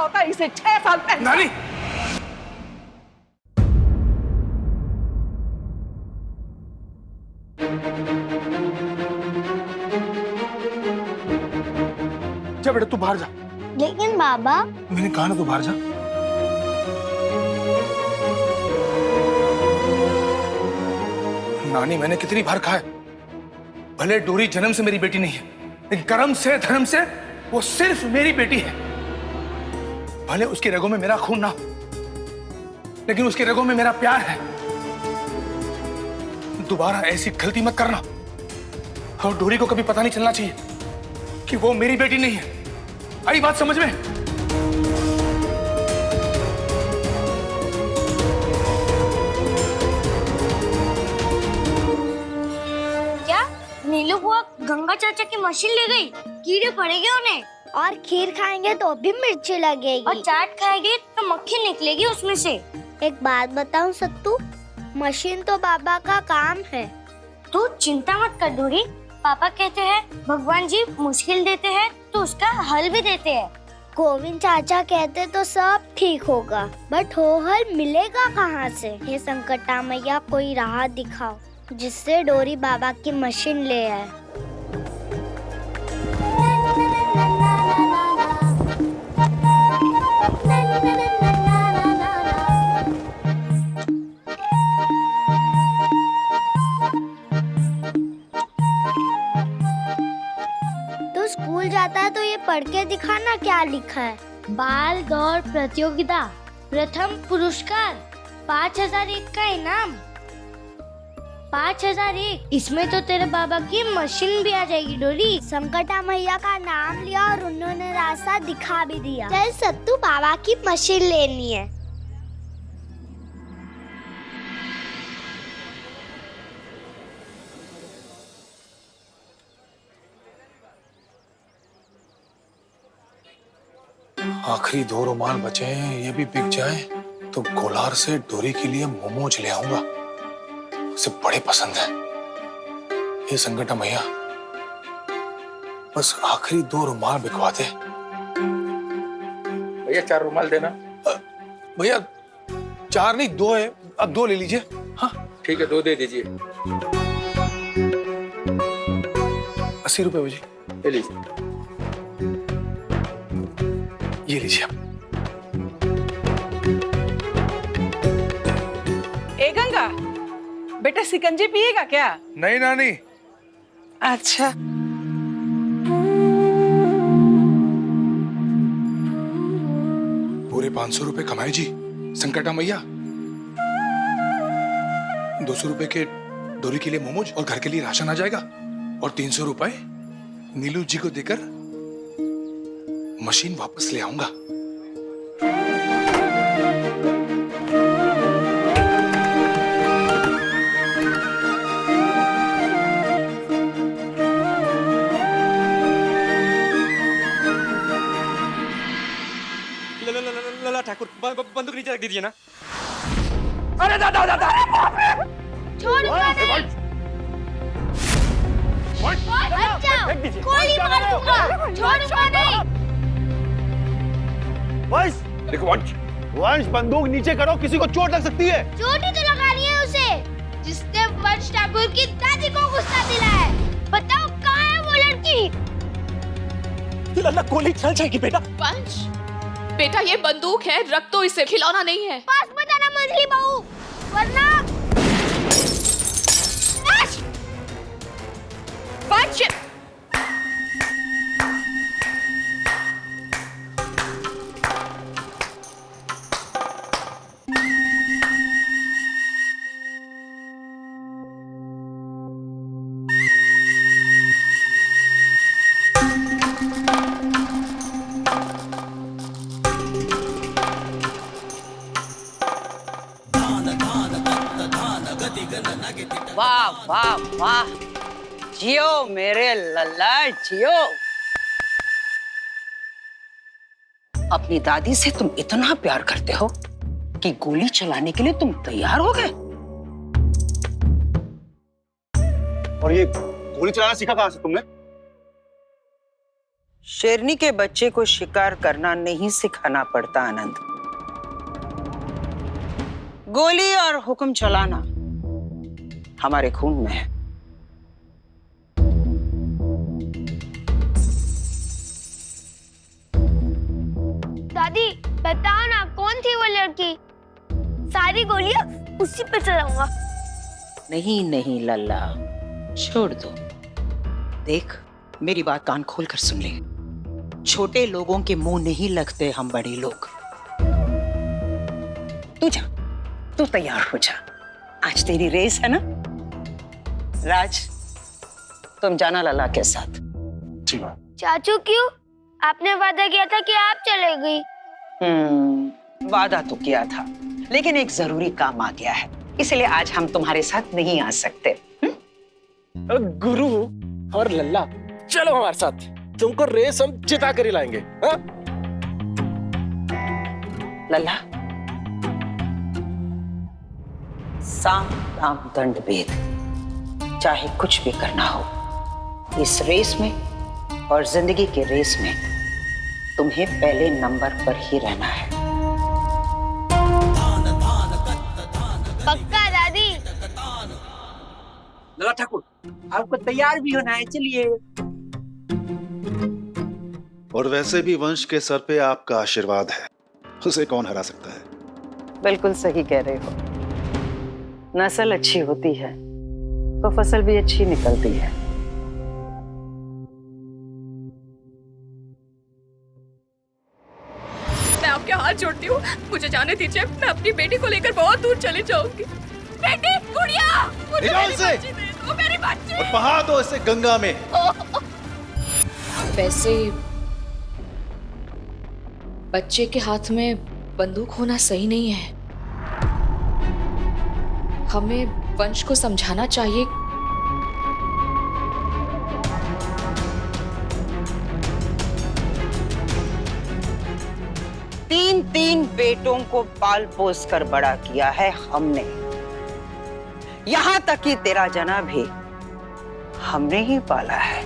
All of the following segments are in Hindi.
होता इसे 6 साल पहले। नानी, जा बेटा तू बाहर जा। लेकिन बाबा, मैंने कहा ना तू बाहर जा। नानी, मैंने कितनी बार कहा है, भले डोरी जन्म से मेरी बेटी नहीं है, लेकिन कर्म से धर्म से वो सिर्फ मेरी बेटी है। भले उसकी रगों में मेरा खून ना हो, लेकिन उसकी रगों में मेरा प्यार है। दोबारा ऐसी गलती मत करना, और डोरी को कभी पता नहीं चलना चाहिए कि वो मेरी बेटी नहीं है। आई बात समझ में? क्या नीलू बुआ गंगा चाचा की मशीन ले गई? कीड़े पड़ेंगे उन्हें। और खीर खाएंगे तो भी मिर्ची लगेगी, और चाट खाएंगे तो मक्खी निकलेगी उसमें से। एक बात बताऊं सत्तू, मशीन तो बाबा का काम है। तू चिंता मत कर डोरी, पापा कहते हैं भगवान जी मुश्किल देते हैं तो उसका हल भी देते हैं। गोविंद चाचा कहते तो सब ठीक होगा, बट वो हल मिलेगा कहाँ से? हे संकटा मैया, कोई राह दिखाओ जिससे डोरी बाबा की मशीन ले आए। तो स्कूल जाता है तो ये पढ़ के दिखाना क्या लिखा है। बाल गौर प्रतियोगिता, प्रथम पुरस्कार 5001 का इनाम। 5001, इसमें तो तेरे बाबा की मशीन भी आ जाएगी डोरी। संकटा मैया का नाम लिया और उन्होंने रास्ता दिखा भी दिया। चल सत्तू, बाबा की मशीन लेनी है। आखिरी 2 रुमाल बचे हैं, ये भी बिक जाए तो कोलार से डोरी के लिए मोमोज ले आऊंगा, उसे बड़े पसंद है। ये संकटा मैया, बस आखिरी 2 रुमाल बिकवा दे। भैया 4 रुमाल देना। भैया 4 नहीं 2 है, अब 2 ले लीजिए। हाँ ठीक है, 2 दे दीजिए। 80 रुपए हो जी। ले लीजिए। ये लीजिए आप। ए गंगा, बेटा सिकंजी पिएगा क्या? नहीं नानी। अच्छा, पूरे 500 रुपए कमाए जी संकटा मैया। 200 रुपए के डोरी के लिए मोमोज और घर के लिए राशन आ जाएगा, और 300 रुपए नीलू जी को देकर मशीन वापस ले आऊंगा। ला ठाकुर, बंदूक नीचे रख दीजिए ना। अरे दादा दादा, छोड़ गोली मार दूंगा, छोड़ नहीं। वंश, देखो वंश, वंश बंदूक नीचे करो, किसी को चोट लग सकती है। चोट ही तो लगानी है उसे, जिसने वंश ठाकुर की दादी को गुस्सा दिलाया है। बताओ कहाँ है वो लड़की? लल्ला गोली चल जाएगी बेटा। वंश, बेटा ये बंदूक है, रख दो इसे, खिलौना नहीं है। पास मत आना मंझली बहू, वरना वंश, वाह वाह वाह, जियो मेरे लल्ला जियो। अपनी दादी से तुम इतना प्यार करते हो कि गोली चलाने के लिए तुम तैयार हो गए। और ये गोली चलाना सीखा कहाँ से तुमने? शेरनी के बच्चे को शिकार करना नहीं सिखाना पड़ता आनंद। गोली और हुक्म चलाना हमारे खून में है। दादी बताओ ना, कौन थी वो लड़की? सारी गोलियां उसी पे चलाऊंगा। नहीं नहीं लल्ला, छोड़ दो। देख, मेरी बात कान खोल कर सुन ले। छोटे लोगों के मुंह नहीं लगते हम बड़े लोग। तू जा, तू तैयार हो जा, आज तेरी रेस है ना। राज, तुम जाना लल्ला के साथ। जी माँ। चाचू क्यों? आपने वादा किया था कि आप चले गई। वादा तो किया था, लेकिन एक जरूरी काम आ गया है, इसलिए आज हम तुम्हारे साथ नहीं आ सकते। गुरु और लल्ला, चलो हमारे साथ, तुमको रेस हम जिता कर ही लाएंगे। हाँ? लल्ला, साम दाम दंड भेद, चाहे कुछ भी करना हो, इस रेस में और जिंदगी के रेस में तुम्हें पहले नंबर पर ही रहना है। पक्का दादी। लल्ला ठाकुर, आपको तैयार भी होना है, चलिए। और वैसे भी वंश के सर पे आपका आशीर्वाद है, उसे कौन हरा सकता है। बिल्कुल सही कह रहे हो। नस्ल अच्छी होती है तो फसल भी अच्छी निकलती है। मैं आपके हाथ जोड़ती हूँ, मुझे जाने दीजिए। मैं अपनी बेटी को लेकर बहुत दूर चली जाऊंगी। बेटी, गुड़िया, मुझे मेरी बच्ची दे दो, मेरी बच्ची। और बहा दो इसे गंगा में। वैसे बच्चे के हाथ में बंदूक होना सही नहीं है। हमें वंश को समझाना चाहिए। तीन बेटों को पाल पोस कर बड़ा किया है हमने, यहां तक कि तेरा जना भी हमने ही पाला है।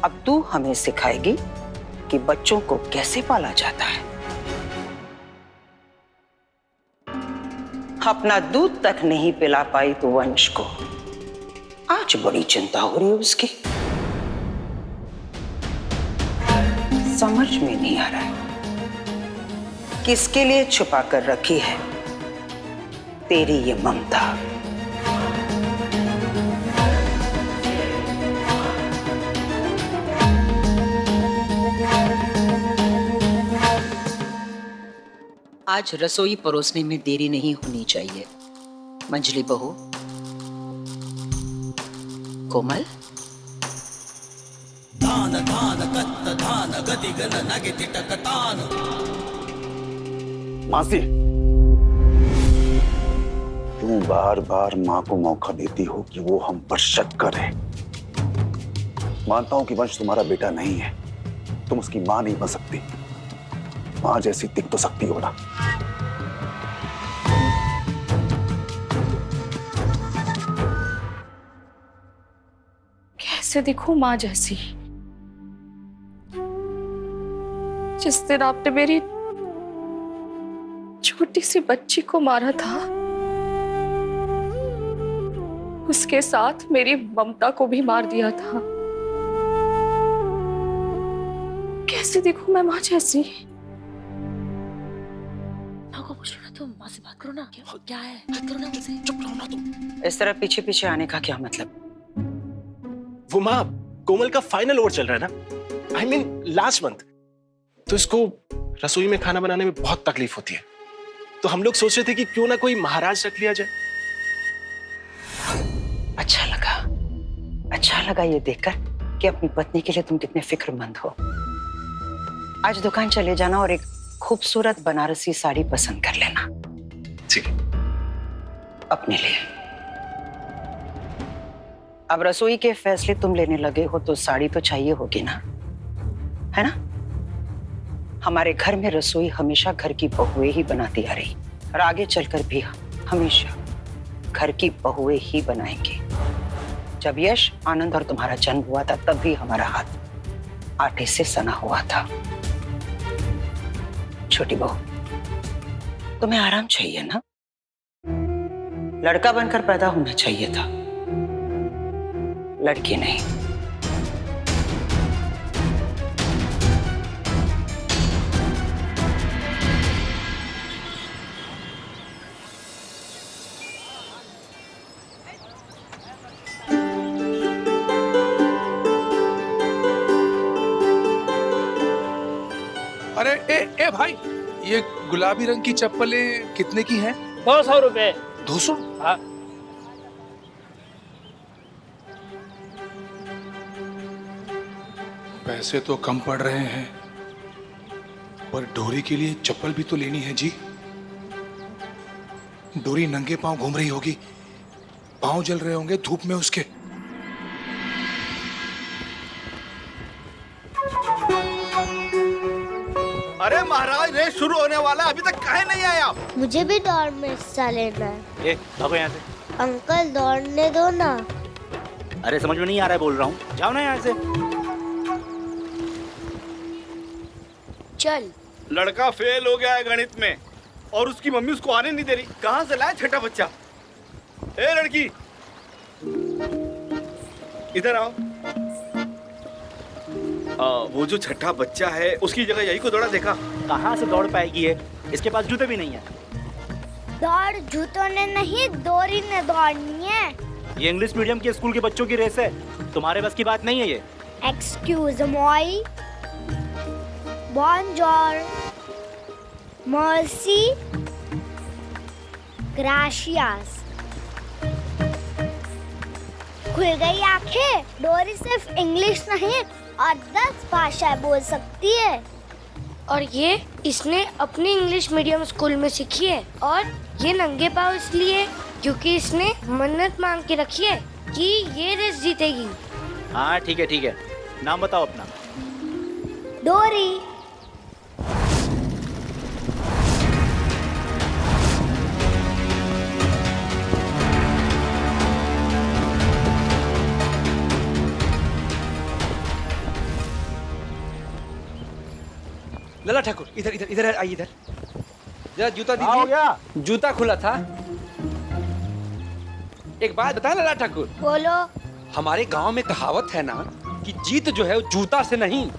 अब तू हमें सिखाएगी कि बच्चों को कैसे पाला जाता है। अपना दूध तक नहीं पिला पाई तो वंश को, आज बड़ी चिंता हो रही है उसकी। समझ में नहीं आ रहा है किसके लिए छुपा कर रखी है तेरी ये ममता। आज रसोई परोसने में देरी नहीं होनी चाहिए। मंजली बहू, कोमल, मासी, तुम बार बार माँ को मौका देती हो कि वो हम पर शक करे। मानता हूं कि वंश तुम्हारा बेटा नहीं है, तुम उसकी माँ नहीं बन सकती। माँ जैसी दिख तो सकती हो ना। कैसे दिखूं माँ जैसी? जिस दिन आपने मेरी छोटी सी बच्ची को मारा था, उसके साथ मेरी ममता को भी मार दिया था। कैसे दिखूं मैं माँ जैसी? को पूछ लो ना, तुम माँ से बात करो ना। क्या है? बात करो ना मुझसे। चुप रहो ना तुम। इस तरह पीछे पीछे आने का क्या मतलब? वो माँ, कोमल का फाइनल ओवर चल रहा है ना, I mean लास्ट मंथ। तो इसको रसोई में खाना बनाने में बहुत तकलीफ होती है, तो हम लोग सोच रहे थे कि क्यों ना कोई महाराज रख लिया जाए। अच्छा लगा ये देखकर कि अपनी पत्नी के लिए तुम कितने फिक्रमंद हो। आज दुकान चले जाना और एक खूबसूरत बनारसी साड़ी पसंद कर लेना। ठीक है। अपने लिए। अब रसोई के फैसले तुम लेने लगे हो तो साड़ी तो चाहिए होगी ना, है ना? हमारे घर में रसोई हमेशा घर की बहुएं ही बनाती आ रही और आगे चलकर भी हमेशा घर की बहुएं ही बनाएंगी। जब यश, आनंद और तुम्हारा जन्म हुआ था तब भी हमारा हाथ आटे से सना हुआ था। छोटी बहू, तुम्हें आराम चाहिए ना? लड़का बनकर पैदा होना चाहिए था, लड़की नहीं। अरे ए भाई, ये गुलाबी रंग की चप्पलें कितने की हैं? 200 रुपए। 200? हाँ। पैसे तो कम पड़ रहे हैं, पर डोरी के लिए चप्पल भी तो लेनी है जी। डोरी नंगे पांव घूम रही होगी, पांव जल रहे होंगे धूप में उसके। अरे महाराज, रेस शुरू होने वाला है, अभी तक काहे नहीं आए आप? मुझे भी दौड़ में हिस्सा लेना है। भागो यहाँ से। अंकल दौड़ने दो ना। अरे समझ में नहीं आ रहा है, बोल रहा हूँ, जाओ ना यहाँ से। चल। लड़का फेल हो गया है गणित में और उसकी मम्मी उसको आने नहीं दे रही। कहाँ से लाए छठा बच्चा? ए लड़की, इधर आओ। वो जो छठा बच्चा है उसकी जगह यही को दौड़ा देखा? कहाँ से दौड़ पाएगी है, इसके पास जूते भी नहीं है। दौड़ जूतों ने नहीं, डोरी ने दौड़नी है। ये इंग्लिश मीडियम के स्कूल के बच्चों की रेस है, तुम्हारे बस की बात नहीं है ये। Excuse moi, bonjour, merci, gracias। खुल गई आंखें। डोरी सिर्फ इंग्लिश नहीं और 10 भाषाएं बोल सकती है। और ये इसने अपने इंग्लिश मीडियम स्कूल में सीखी है। और ये नंगे पाँव इसलिए क्योंकि इसने मन्नत मांग के रखी है कि ये रेस जीतेगी। हाँ ठीक है, नाम बताओ अपना। डोरी। लला ठाकुर, इधर इधर इधर आइए, इधर जरा जूता हो दीजिए। गया? जूता खुला था। एक बात बता लला ठाकुर, बोलो। हमारे गांव में कहावत है ना कि जीत जो है वो जूता से नहीं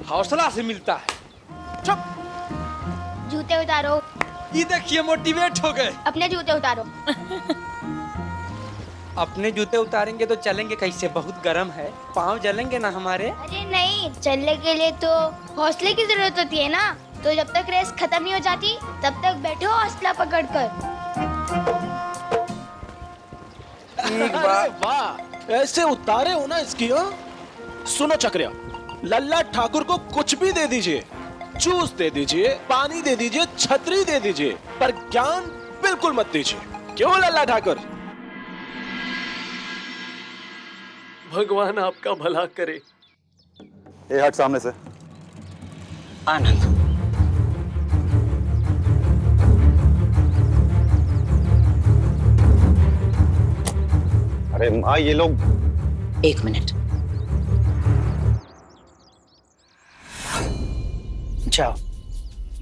हौसला से मिलता है। चुप। जूते उतारो। ये देखिए मोटिवेट हो गए। अपने जूते उतारो। अपने जूते उतारेंगे तो चलेंगे कैसे? बहुत गर्म है, पाँव जलेंगे ना हमारे। अरे नहीं, चलने के लिए तो हौसले की जरूरत होती है ना। तो जब तक रेस खत्म नहीं हो जाती तब तक बैठो हौसला पकड़कर। अरे वाह, ऐसे उतारे हो ना इसकी। हाँ? सुनो चक्रिया, लल्ला ठाकुर को कुछ भी दे दीजिए, जूस दे दीजिए, पानी दे दीजिए, छतरी दे दीजिए, पर ज्ञान बिल्कुल मत दीजिए। क्यों लल्ला ठाकुर? भगवान आपका भला करे। ए हट सामने से। आनंद, अरे माँ, ये लोग। 1 मिनट। जाओ,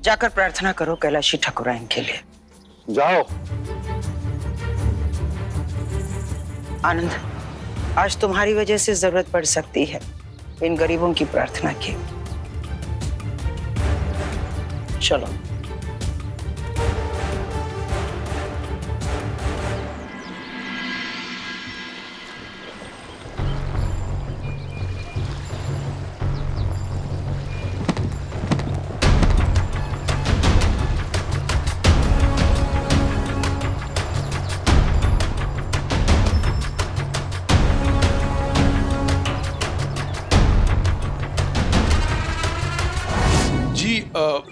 जाकर प्रार्थना करो कैलाशी ठाकुराइन के लिए। जाओ। आनंद, आज तुम्हारी वजह से जरूरत पड़ सकती है इन गरीबों की प्रार्थना की। चलो।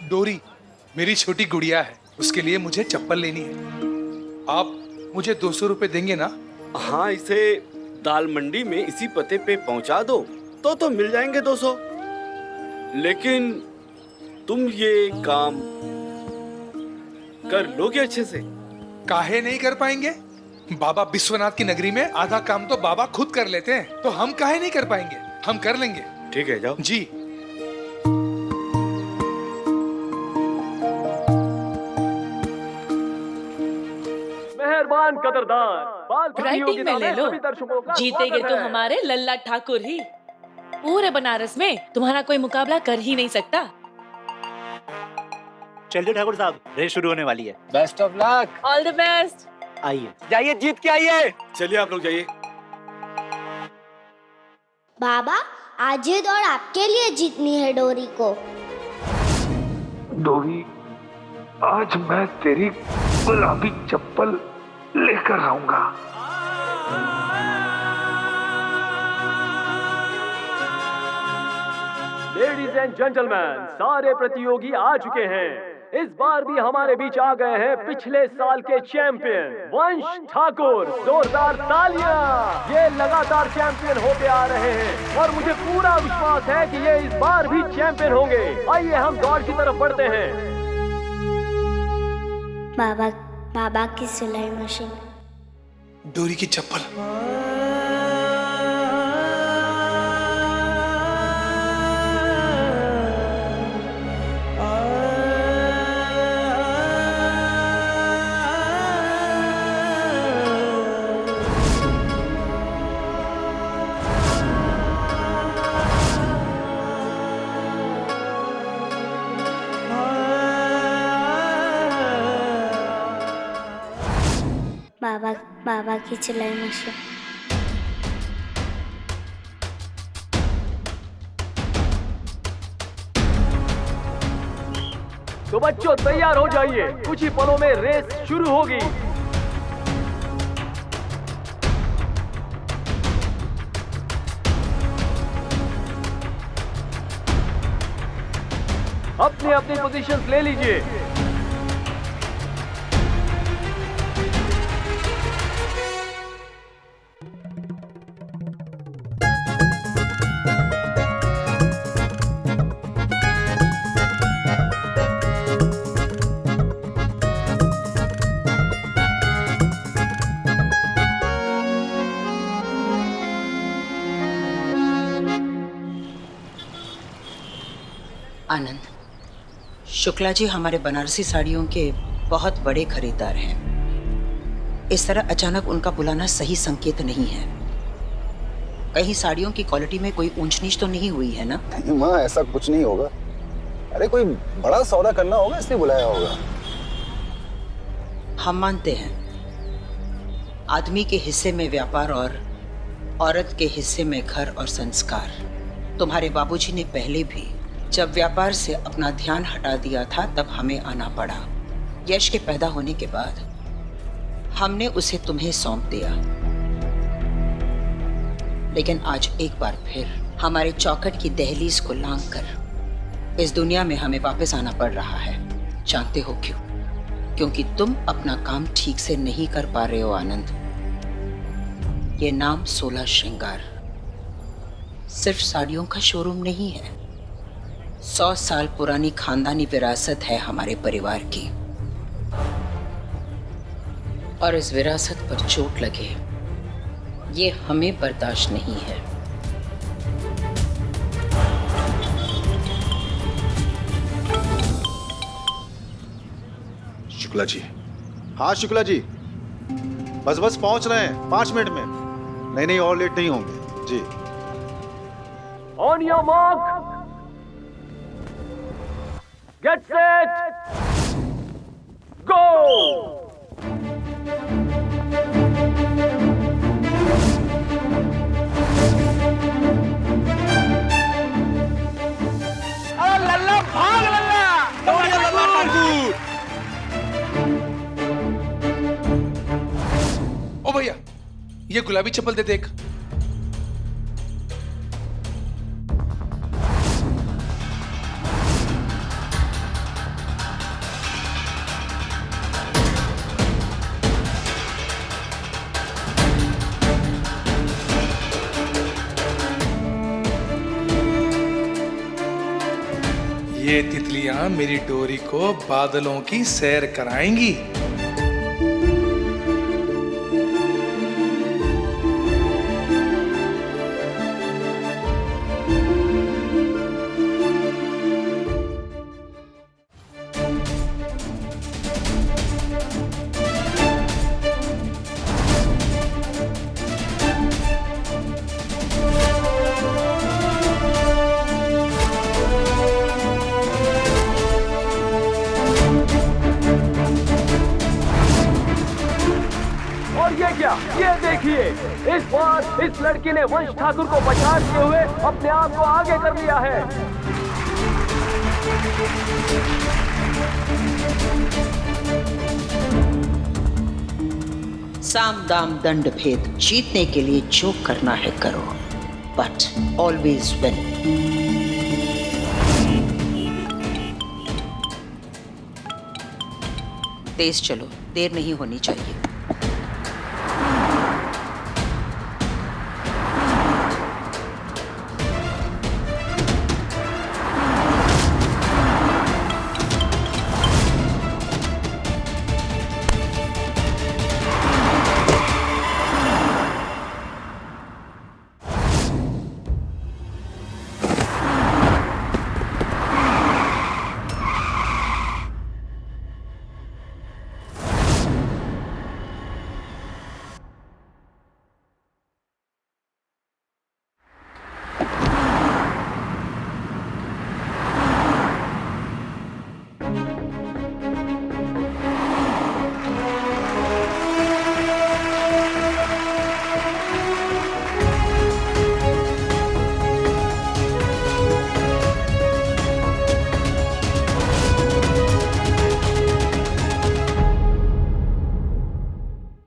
डोरी मेरी छोटी गुड़िया है, उसके लिए मुझे चप्पल लेनी है। आप मुझे 200 रुपए देंगे ना? हाँ, इसे दाल मंडी में इसी पते पे पहुंचा दो तो मिल जाएंगे 200। लेकिन तुम ये काम कर लोगे अच्छे से? काहे नहीं कर पाएंगे? बाबा विश्वनाथ की नगरी में आधा काम तो बाबा खुद कर लेते हैं, तो हम काहे नहीं कर पाएंगे? हम कर लेंगे। ठीक है, जाओ। जी। मेहरबान कदरदान, राइटिंग में ले लो, जीतेंगे तो हमारे लल्ला ठाकुर ही। पूरे बनारस में तुम्हारा कोई मुकाबला कर ही नहीं सकता। चलिए ठाकुर साहब, रेस शुरू होने वाली है। Best of luck. All the best. आइए जाइए, जीत के आइए। चलिए आप लोग जाइए। बाबा, आज ये दौड़ आपके लिए जीतनी है डोरी को। डोरी, आज मैं तेरी गुलाबी चप्पल लेकर आऊंगा। लेडीज एंड जेंटलमैन, सारे प्रतियोगी आ चुके हैं। इस बार भी हमारे बीच आ गए हैं पिछले साल के चैंपियन वंश ठाकुर। जोरदार तालियां। ये लगातार चैंपियन होते आ रहे हैं और मुझे पूरा विश्वास है कि ये इस बार भी चैंपियन होंगे। आइए हम दौड़ की तरफ बढ़ते हैं। बाबा की सिलाई मशीन, डोरी की चप्पल। बाबा की सिलाई मशीन। तो बच्चों तैयार हो जाइए, कुछ ही पलों में रेस शुरू होगी। अपनी अपनी पोजीशंस ले लीजिए। आनंद, शुक्ला जी हमारे बनारसी साड़ियों के बहुत बड़े खरीदार हैं। इस तरह अचानक उनका बुलाना सही संकेत नहीं है। कहीं साड़ियों की क्वालिटी में कोई ऊंच नीच तो नहीं हुई है ना? नहीं माँ, ऐसा कुछ नहीं होगा। अरे कोई बड़ा सौदा करना होगा इसलिए बुलाया होगा। हम मानते हैं आदमी के हिस्से में व्यापार और औरत के हिस्से में घर और संस्कार। तुम्हारे बाबूजी ने पहले भी जब व्यापार से अपना ध्यान हटा दिया था तब हमें आना पड़ा। यश के पैदा होने के बाद हमने उसे तुम्हें सौंप दिया, लेकिन आज एक बार फिर हमारे चौखट की दहलीज को लांघकर इस दुनिया में हमें वापस आना पड़ रहा है। जानते हो क्यों? क्योंकि तुम अपना काम ठीक से नहीं कर पा रहे हो आनंद। ये नाम 16 श्रृंगार सिर्फ साड़ियों का शोरूम नहीं है, 100 साल पुरानी खानदानी विरासत है हमारे परिवार की। और इस विरासत पर चोट लगे ये हमें बर्दाश्त नहीं है। शुक्ला जी। हाँ शुक्ला जी, बस पहुंच रहे हैं 5 मिनट में। नहीं और लेट नहीं होंगे जी। On your mark, get set, go. Lalla भाग, लल्ला। ओ भैया, ये गुलाबी चप्पल दे देख। ये तितलियां मेरी डोरी को बादलों की सैर कराएंगी। इस बार इस लड़की ने वंश ठाकुर को पछाड़ते हुए अपने आप को आगे कर लिया है। साम दाम दंड भेद जीतने के लिए जो करना है करो, बट ऑलवेज विन। तेज चलो, देर नहीं होनी चाहिए।